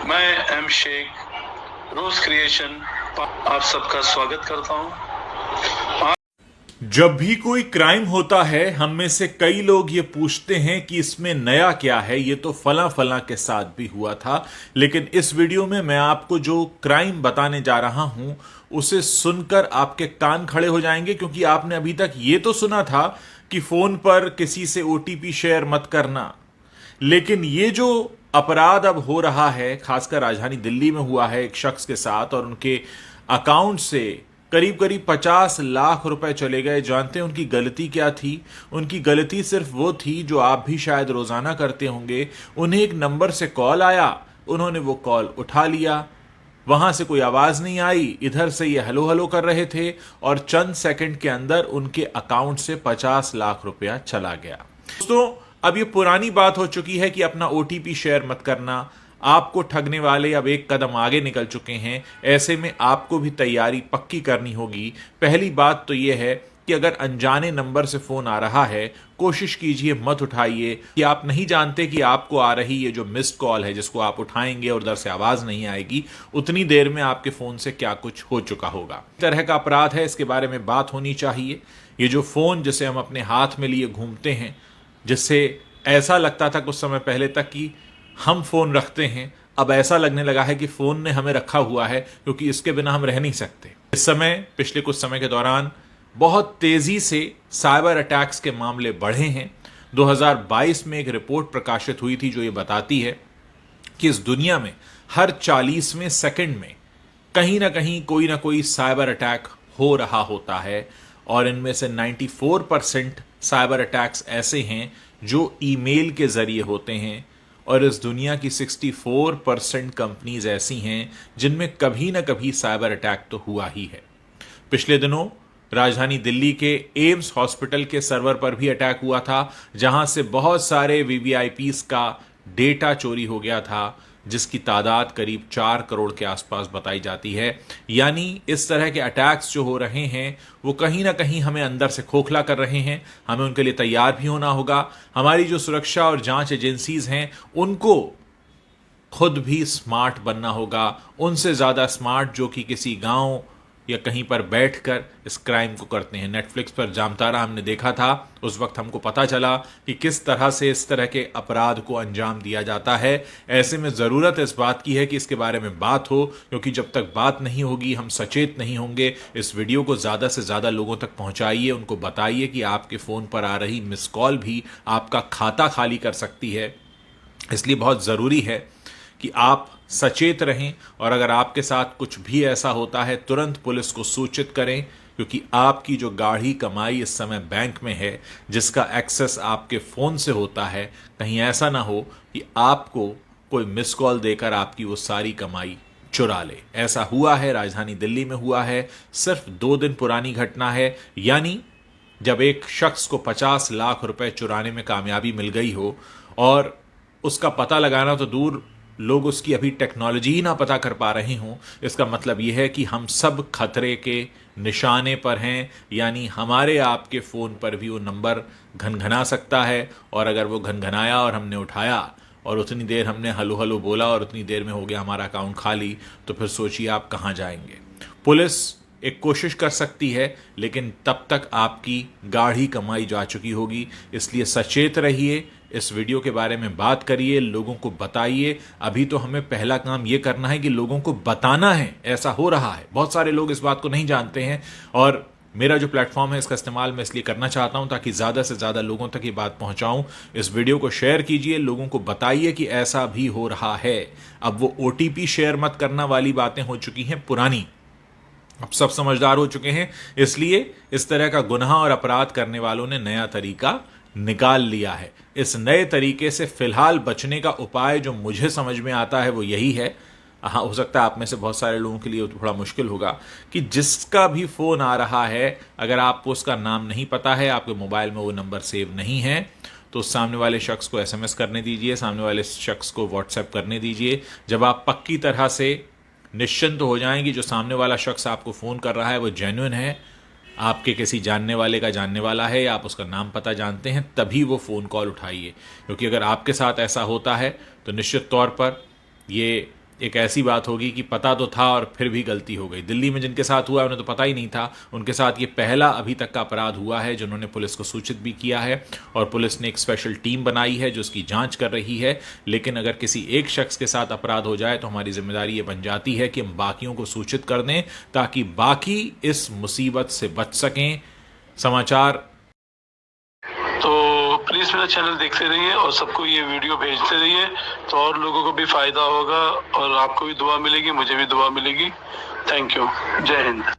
मैं एम शेख रोज क्रिएशन आप सबका स्वागत करता हूं। जब भी कोई क्राइम होता है हम में से कई लोग ये पूछते हैं कि इसमें नया क्या है। ये तो फला फला के साथ भी हुआ था। लेकिन इस वीडियो में मैं आपको जो क्राइम बताने जा रहा हूं उसे सुनकर आपके कान खड़े हो जाएंगे, क्योंकि आपने अभी तक ये तो सुना था कि फोन पर किसी से ओटीपी शेयर मत करना। लेकिन ये जो अपराध अब हो रहा है, खासकर राजधानी दिल्ली में हुआ है एक शख्स के साथ, और उनके अकाउंट से करीब करीब 50 लाख रुपए चले गए। जानते हैं उनकी गलती क्या थी? उनकी गलती सिर्फ वो थी जो आप भी शायद रोजाना करते होंगे। उन्हें एक नंबर से कॉल आया, उन्होंने वो कॉल उठा लिया। वहां से कोई आवाज नहीं आई, इधर से ये हेलो हेलो कर रहे थे, और चंद सेकंड के अंदर उनके अकाउंट से 50 लाख रुपया चला गया। दोस्तों, अब ये पुरानी बात हो चुकी है कि अपना ओटीपी शेयर मत करना। आपको ठगने वाले अब एक कदम आगे निकल चुके हैं। ऐसे में आपको भी तैयारी पक्की करनी होगी। पहली बात तो यह है कि अगर अनजाने नंबर से फोन आ रहा है, कोशिश कीजिए मत उठाइए। कि आप नहीं जानते कि आपको आ रही ये जो मिस्ड कॉल है, जिसको आप उठाएंगे और उधर से आवाज नहीं आएगी, उतनी देर में आपके फोन से क्या कुछ हो चुका होगा। इस तरह का अपराध है, इसके बारे में बात होनी चाहिए। ये जो फोन जिसे हम अपने हाथ में लिए घूमते हैं, जिससे ऐसा लगता था कुछ समय पहले तक कि हम फोन रखते हैं, अब ऐसा लगने लगा है कि फोन ने हमें रखा हुआ है, क्योंकि इसके बिना हम रह नहीं सकते। इस समय, पिछले कुछ समय के दौरान बहुत तेजी से साइबर अटैक्स के मामले बढ़े हैं। 2022 में एक रिपोर्ट प्रकाशित हुई थी जो ये बताती है कि इस दुनिया में हर 40वें सेकंड में कहीं ना कोई साइबर अटैक हो रहा होता है, और इनमें से 94% साइबर अटैक्स ऐसे हैं जो ईमेल के जरिए होते हैं, और इस दुनिया की 64% कंपनीज ऐसी हैं जिनमें कभी ना कभी साइबर अटैक तो हुआ ही है। पिछले दिनों राजधानी दिल्ली के एम्स हॉस्पिटल के सर्वर पर भी अटैक हुआ था, जहां से बहुत सारे वीवीआईपीस का डेटा चोरी हो गया था, जिसकी तादाद करीब 4 करोड़ के आसपास बताई जाती है। यानी इस तरह के अटैक्स जो हो रहे हैं वो कहीं ना कहीं हमें अंदर से खोखला कर रहे हैं। हमें उनके लिए तैयार भी होना होगा। हमारी जो सुरक्षा और जांच एजेंसीज हैं उनको खुद भी स्मार्ट बनना होगा, उनसे ज्यादा स्मार्ट जो कि किसी गांव या कहीं पर बैठकर इस क्राइम को करते हैं। नेटफ्लिक्स पर जामतारा हमने देखा था, उस वक्त हमको पता चला कि किस तरह से इस तरह के अपराध को अंजाम दिया जाता है। ऐसे में जरूरत इस बात की है कि इसके बारे में बात हो, क्योंकि जब तक बात नहीं होगी, हम सचेत नहीं होंगे। इस वीडियो को ज्यादा से ज्यादा लोगों तक पहुंचाइए, उनको बताइए कि आपके फोन पर आ रही मिस कॉल भी आपका खाता खाली कर सकती है। इसलिए बहुत जरूरी है कि आप सचेत रहें, और अगर आपके साथ कुछ भी ऐसा होता है तुरंत पुलिस को सूचित करें, क्योंकि आपकी जो गाढ़ी कमाई इस समय बैंक में है, जिसका एक्सेस आपके फोन से होता है, कहीं ऐसा ना हो कि आपको कोई मिस कॉल देकर आपकी वो सारी कमाई चुरा ले। ऐसा हुआ है, राजधानी दिल्ली में हुआ है। सिर्फ 2 दिन पुरानी घटना है। यानी जब एक शख्स को 50 लाख रुपए चुराने में कामयाबी मिल गई हो, और उसका पता लगाना तो दूर, लोग उसकी अभी टेक्नोलॉजी ही ना पता कर पा रहे हों, इसका मतलब यह है कि हम सब खतरे के निशाने पर हैं। यानी हमारे आपके फ़ोन पर भी वो नंबर घनघना सकता है, और अगर वो घनघनाया और हमने उठाया और उतनी देर हमने हलो हलो बोला और उतनी देर में हो गया हमारा अकाउंट खाली, तो फिर सोचिए आप कहाँ जाएंगे। पुलिस एक कोशिश कर सकती है, लेकिन तब तक आपकी गाढ़ी कमाई जा चुकी होगी। इसलिए सचेत रहिए, इस वीडियो के बारे में बात करिए, लोगों को बताइए। अभी तो हमें पहला काम यह करना है कि लोगों को बताना है ऐसा हो रहा है। बहुत सारे लोग इस बात को नहीं जानते हैं, और मेरा जो प्लेटफॉर्म है इसका इस्तेमाल मैं इसलिए करना चाहता हूं ताकि ज्यादा से ज्यादा लोगों तक ये बात पहुंचाऊं। इस वीडियो को शेयर कीजिए, लोगों को बताइए कि ऐसा भी हो रहा है। अब वो ओटीपी शेयर मत करना वाली बातें हो चुकी हैं पुरानी, अब सब समझदार हो चुके हैं। इसलिए इस तरह का गुनाह और अपराध करने वालों ने नया तरीका निकाल लिया है। इस नए तरीके से फिलहाल बचने का उपाय जो मुझे समझ में आता है वो यही है। हाँ, हो सकता है आप में से बहुत सारे लोगों के लिए थोड़ा मुश्किल होगा कि जिसका भी फोन आ रहा है, अगर आपको उसका नाम नहीं पता है, आपके मोबाइल में वो नंबर सेव नहीं है, तो सामने वाले शख्स को एसएमएस करने दीजिए, सामने वाले शख्स को व्हाट्सएप करने दीजिए। जब आप पक्की तरह से निश्चिंत हो जाएं कि जो सामने वाला शख्स आपको फ़ोन कर रहा है वो जेन्युइन है, आपके किसी जानने वाले का जानने वाला है, या आप उसका नाम पता जानते हैं, तभी वो फ़ोन कॉल उठाइए। क्योंकि अगर आपके साथ ऐसा होता है तो निश्चित तौर पर ये एक ऐसी बात होगी कि पता तो था और फिर भी गलती हो गई। दिल्ली में जिनके साथ हुआ उन्हें तो पता ही नहीं था, उनके साथ ये पहला अभी तक का अपराध हुआ है जिन्होंने पुलिस को सूचित भी किया है और पुलिस ने एक स्पेशल टीम बनाई है जो उसकी जांच कर रही है। लेकिन अगर किसी एक शख्स के साथ अपराध हो जाए तो हमारी जिम्मेदारी ये बन जाती है कि हम बाकियों को सूचित कर दें ताकि बाकी इस मुसीबत से बच सकें। समाचार तो प्लीज मेरा चैनल देखते रहिए और सबको ये वीडियो भेजते रहिए, तो और लोगों को भी फायदा होगा और आपको भी दुआ मिलेगी, मुझे भी दुआ मिलेगी। Thank you. जय हिंद।